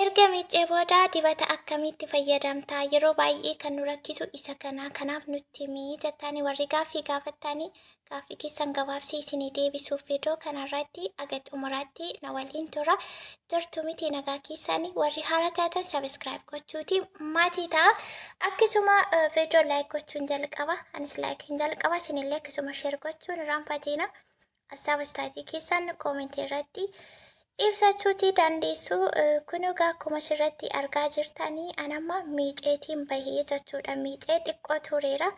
Erga miicee booda dibata akkamitti fayyadamtaa? Yeroo baay'ee kan nu rakkisu isa kana. Kanaaf nutti himii jettanii warri gaaffii gaafattanii gaaffii keessan gabaabsee isinii deebisuuf viidiyoo kanarratti aga xumuraatti na waliin tura. Jirtu miti nagaa keessanii warri haaraa taatan sabiskiraayib gochuuti maatii ta'a. Akkasuma viidiyoo laayik gochuun jalqaba. Anis laayikiin jalqaba. Isinillee akkasuma sheer gochuun irraanfatina. Asxaaba istaatii keessan koomentii irratti ibsachuuti dandeessu. Kun egaa akkuma asirratti argaa jirtanii anamma miiceetiin bahee jechuudha. Miicee xiqqoo tureera.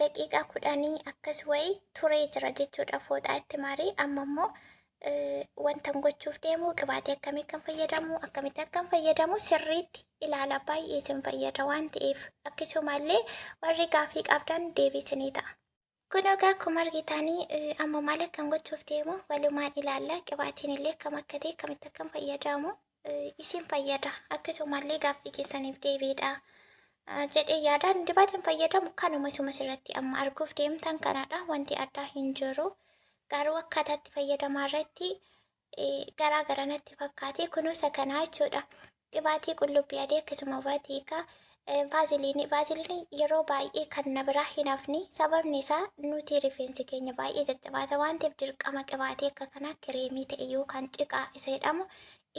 Daqiiqaa 10 akkas wayii turee jira jechuudha. Fooxaa itti marii amma immoo wanta gochuuf deemu qibaatii akkamii kan fayyadamu akkamitti akkan fayyadamu sirriitti ilaala. Baay'ee isin fayyada waan ta'eef akkasumallee warri gaaffii qabdan deebisanii ta'a. Kun egaa akkuma argitanii amma maal akkan gochuuf deemu walumaan ilaalla. Qibaatiin illee akkam akka ta'e akkamitti akkan fayyadamu isin fayyada. Akkasumallee gaaffii keessaniif deebiidha jedhee yaadaan dibaatiin fayyadamu kanuma suma sirratti amma arguuf deemtan kanadha. Wanti addaa hin jiru. Garuu akkaataatti fayyadamaa irratti garaa garanatti fakkaate kunuunsa kanaa jechuudha. Qibaatii qullubbii adii akkasuma vaatiikaa vaaziliinii yeroo baay'ee kan na biraa hin hafni. Sababni isaa nuti rifeensi keenya baay'ee jajjabaata waan ta'eef dirqama qibaatii akka kanaa kireemii ta'e yookaan ciqaa isa jedhamu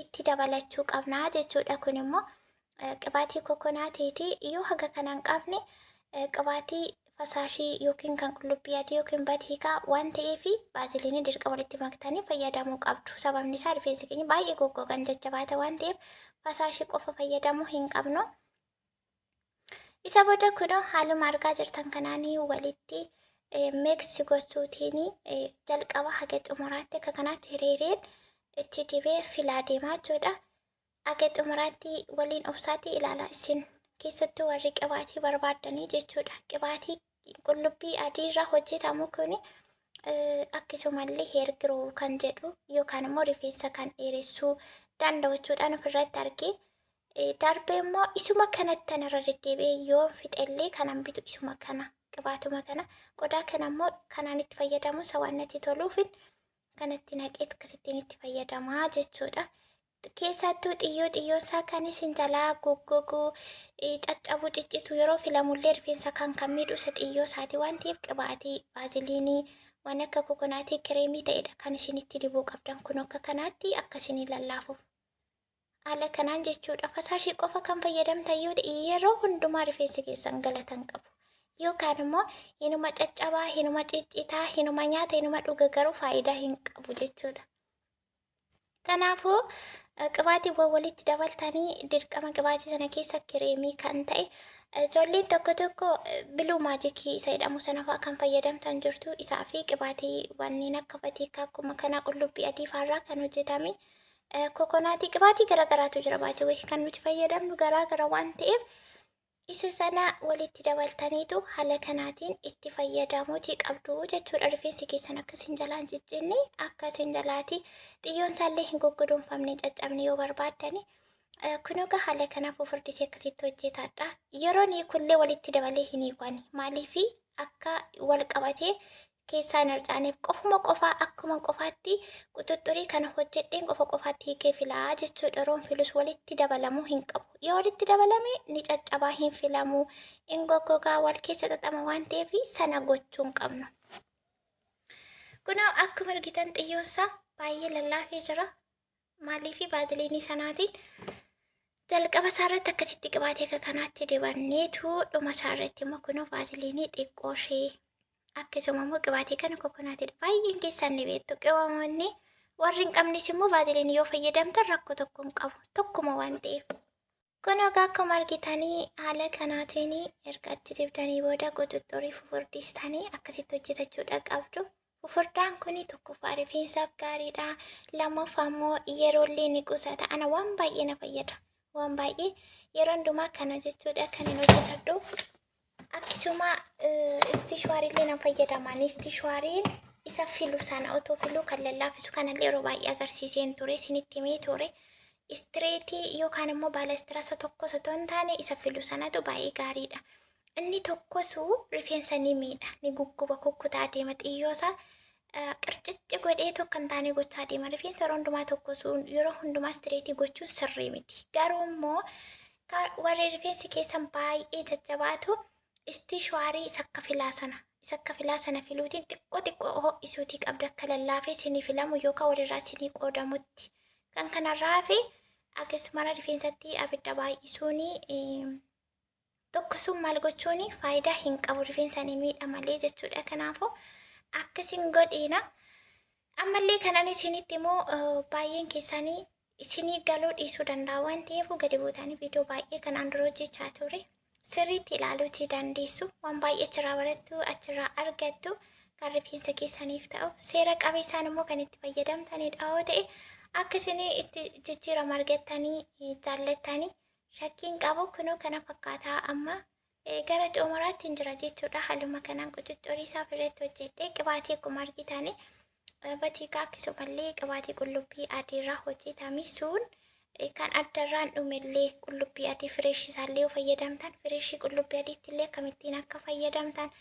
itti dabalachuu qabna jechuudha. Kun immoo qibaatii kokonaatiiti. Yoo haga kana hin qabne qibaatii fasaashii yookiin kan qullubbii adii yookiin vaatiikaa waan ta'eef vaaziliinii dirqama walitti maktanii fayyadamuu qabdu. Sababni isaa rifeensi keenya baay'ee goggogan jajjabaata waan ta'eef fasaashii qofa fayyadamuu hin qabnu. Isa booda kunoo haaluma argaa jirtan kanaanii walitti miiksi gochuutiin jalqaba haga xumuraatti akka kanaatti hiriireen itti dibee filaa deemaa jechuudha. Haga xumuraatti waliin obsaatii ilaala isin keessattuu warri qibaatii barbaaddanii jechuudha. Qibaatii qullubbii adii irraa hojjetamu kun akkasumallee heergiroo kan jedhu yookaan immoo rifeensa kan dheeressuu danda'u jechuudhaan ofirratti argee. Darbee immoo isuma kanatti tanarra deddeebi'ee yoo fixellee kanan bitu isuma kana qibaatuma kana qodaa kana immoo kanaan itti fayyadamu sawannatti toluufin kanatti naqeet akkasittiin itti fayyadamaa jechuudha. Keessattuu xiyyoonsaa kan isin jalaa goggoguu caccabuu ciccitu yeroo filamullee rifeensa kan miidhu isa xiyyoo isaati waan ta'eef qibaatii vaaziliinii waan akka kokonaatii kireemii ta'edha kan isin itti dibuu qabdan. Kun akka kanaatti akkasiin lallaafuuf. Haala kanaan jechuudha. Fasaashii qofa kan fayyadamtan yoo ta'e yeroo hundumaa rifeensi keessan galatan qabu. Yookaan immoo hinuma caccabaa, hinuma ciccitaa, hinuma nyaata, hinuma dhuga garuu faayidaa hin qabu jechuudha. Kanaafuu qibaatiiwwan walitti dabaltanii dirqama qibaatii sana keessa kireemii kan ta'e ijoolleen tokko biluu maajikii isa jedhamu sana fa'aa kan fayyadamtan jirtu. Isaa fi qibaatii wanneen akka vaatiikaa akkuma kana qullubbii adii fa'aarraa kan hojjetame. Kokonaatii qibaatii garaagaraatu jira baay'ee kan nuti fayyadamnu garaagara waan ta'eef isa sana walitti dabaltaniitu haala kanaatiin itti fayyadamuutii qabdu jechuudha. Rifeensi keessan akkasiin jalaan ciccirri akkasiin jalaati xiyyoon isaallee hin goggodoonfamne caccabne yoo barbaaddani kun egaa haala kanaaf ofirrisee akkasitti hojjetadha. Yeroon kunillee walitti dabalee hin hiikwani maaliif akka wal qabatee keessaan harcaaneef qofaa akkuma qofaatti quxuxurii kana hojjedheen qofaatti hiikee filaa jechuudha. Yeroon filus walitti dabalamuu hin qabu. Yoo walitti dabalame ni caccabaa hin filamu hin goggogaa wal keessa xaxama waan ta'eef sana gochuu hin qabnu. Kun akkuma argitan xiyyoonsaa baay'ee lallaafee jira. Maaliif vaaziliinii sanaatiin jalqaba isaarratti akkasitti qibaatii akka kanaatti dibanneetu dhuma isaarratti immoo kun vaaziliinii xiqqoo ishee akkasuma immoo qibaatii kana kokonaatiidha. Baay'een keessan ni beektu. Qibamoonni warri hin qabnes immoo vaaziliinii yoo fayyadamtan rakkoo tokko hin qabu. Tokkuma waan ta'eef. Kun egaa akkuma argitanii haala kanaatiin erga itti dibdanii booda quxuxurii fufurdistanii akkasitti hojjetachuudha qabdu. Fufurdaan kun tokkoffaa rifeensaaf gaariidha. Lammaffaa immoo yeroollee ni qusata. Ana waan baay'ee na fayyada. Waan baay'ee yeroo hundumaa kana jechuudha kan hin hojjetadhu. Akkasuma istishwaariillee nan fayyadaman. Istishwaariin isa filu sana otoo filuu kan lallaafisu kanallee yeroo baay'ee agarsiiseen ture isinitti himee ture. Istireetii yookaan immoo baala istiraasa tokkos otoo hin taane isa filu sanatu baay'ee gaariidha. Inni tokkosu rifeensa ni miidha, ni gugguba kukkutaa deema xiyyoosa. qircitti godheetoo kan taane gochaa deema. Rifeensa yeroo hundumaa tokko sun yeroo hundumaa istireetii gochuun sirrii miti. Garuu immoo warri rifeensi keessan baay'ee jajjabaatu istishuwaarii isa akka filaa sana filuutiin xiqqoo ho'isuutii qabda akka lallaafee isinii filamu yookaan walirraa isinii qoodamutti. Kan kanarraa fi akkasuma rifeensatti abidda baay'isuuni tokkosuun maal gochuuni faayidaa hin qabu rifeensanii miidha malee jechuudha. Kanaafuu akkasiin godhiina. Ammallee kanan isinitti immoo baay'een keessanii isinii galuu dhiisuu danda'a waan ta'eef gadi buutanii viidiyoo baay'ee kanaan dura hojjechaa ture. Sirriitti ilaaluutii dandeessu. Waan baay'ee achirraa barattu achirraa argattu kan rifeensa keessaniif ta'u. Seera qabeessaan immoo kan itti fayyadamtanidha yoo ta'e akka isinii itti jijjiirama argattanii jaallattanii shakkiin qabu kunoo kana fakkaataa amma gara xumuraatti hin jira jechuudha. Haaluma kanaan qucuccurii isaa irratti hojjedhee qibaatii akkuma argitanii batiikaa akkasumallee qibaatii qullubbii adiirraa hojjetame sun kan addarraan dhumellee qullubbii adii fireeshii isaallee fayyadamtan fireeshii qullubbii adiitti illee akkamittiin akka fayyadamtan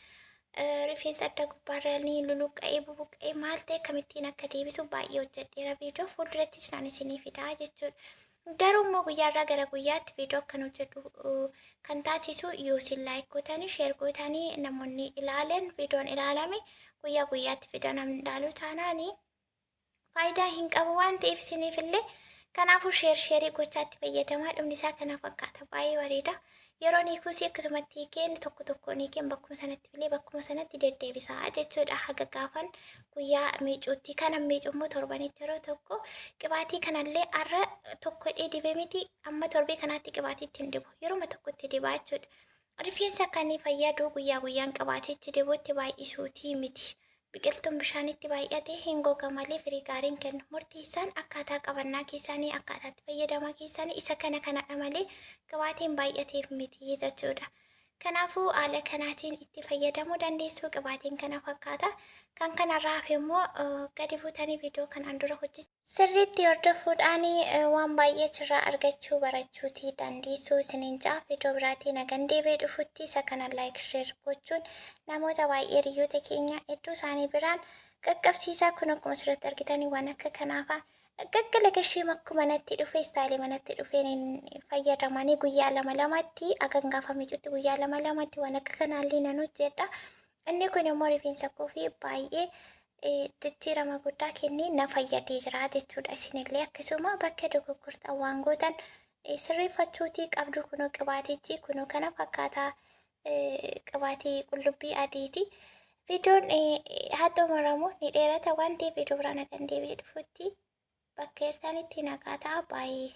rifeensa adda gubbaarranii luluqqa'ee bubuqqa'ee maal ta'e akkamittiin akka deebisu baay'ee hojjedheera viidiyoo fuuldurattis naan isinii fidaa jechuudha. Garuu immoo guyyaarraa gara guyyaatti viidiyoo akkan hojjedhu kan taasisu yoo isin laayik gootanii sheer gootanii namoonni ilaalan viidiyoon ilaalame guyyaa guyyaatti fidan ilaalu taanaanii faayidaa hin qabu waan ta'eef isiniif illee kanaafuu sheerii gochaatti fayyadamaa dhumni isaa kana fakkaata baay'ee bareeda. Yeroo niikuusii akkasumatti hiikeen tokko hiikeen bakkuma sanatti filee bakkuma sanatti deddeebisaa jechuudha. Haga gaafan guyyaa miicuutti kanan miicu immoo torbanitti yeroo tokko qibaatii kanallee har'a tokko dibee miti amma torbee kanaatti qibaatiitti hin dibu yeroo tokkotti dibaa jechuudha. Rifeensa akkanii fayyadu guyyaa guyyaan qibaatiitti dibuutti baay'isuutii miti. Biqiltuun bishaanitti baay'ate hin goga malee firii gaariin kennu. Murteessaan akkaataa qabannaa keessanii akkaataatti fayyadama keessanii isa kanadha malee qibaatiin baay'ateef miti jechuudha. Kanaafuu haala kanaatiin itti fayyadamuu dandeessu. Qibaatiin kana fakkaata. Kan kanarraa hafe immoo gadi buutanii viidiyoo kanaan dura hojjetu. Sirriitti hordofuudhaan waan baay'ee achirraa argachuu barachuutii dandeessu. Isiniin ja'a viidiyoo biraatiin hagan deebi'ee dhufutti isa kana laayik sheer gochuun namoota baay'ee hiriyoota keenya hedduu isaanii biraan qaqqabsiisaa. Kun akkuma asirratti argitanii waan akka kanaafaa gaggala gashii akkuma natti dhufe istaayilii manatti dhufeen fayyadamanii guyyaa lamatti hagan gaafa miicutti guyyaa lamatti waan akka kanaallee nan hojjedha. Inni kun immoo rifeensa koo fi baay'ee jijjiirama guddaa kennee na fayyadee jira jechuudha. Isinillee akkasuma bakka dogoggortaa waan gootan sirreeffachuutii qabdu. Kunoo qibaatichi kunoo kana fakkaataa qibaatii qullubbii adiiti. Viidiyoon haa xumuramu ni dheerata waan ta'eef viidiyoo biraan hagan deebi'ee dhufutti bakka hirtanitti nagaa ta'a baay'ee.